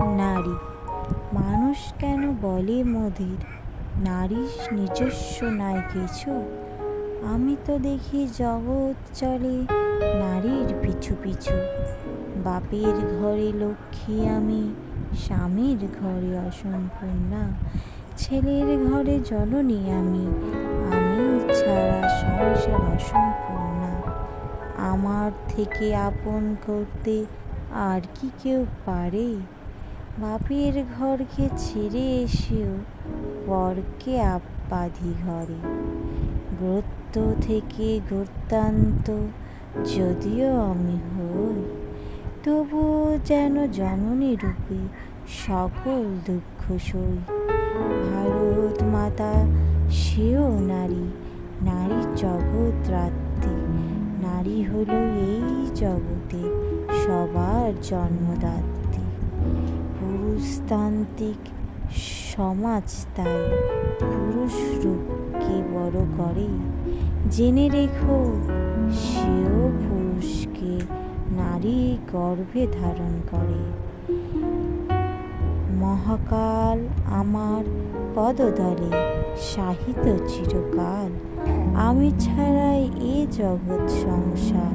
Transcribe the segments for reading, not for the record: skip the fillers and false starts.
নারী। মানুষ কেন বলে মোদের নারী নিজস্ব নয় কিছু? আমি তো দেখি জগৎ চলে নারীর পিছু পিছু। বাপের ঘরে লক্ষ্মী আমি, স্বামীর ঘরে অসম্পূর্ণা, ছেলের ঘরে জননী আমি, আমি ছাড়া সংসার অসম্পূর্ণা। আমার থেকে আপন করতে আর কি কেউ পারে? বাপের ঘরকে ছেড়ে এসেও পরকে বাঁধি ঘরে। গ্রত্য থেকে গ্রত্যান্ত যদিও আমি হই, তবুও যেন জননী রূপে সকল দুঃখ সই। ভারত মাতা সেও নারী, নারী জগৎ রাত্রি। নারী হলো এই জগতে সবার জন্মদাত্রী। পুরুষতান্ত্রিক সমাজ তাই পুরুষ রূপকে বড় করে। জেনে রেখো সেও পুরুষকে নারী গর্ভে ধারণ করে। মহাকাল আমার পদতলে সাহিত্য চিরকাল। আমি ছাড়াই এ জগৎ সংসার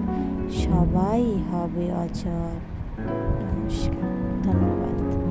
সবাই হবে অচল। নমস্কার, ধন্যবাদ।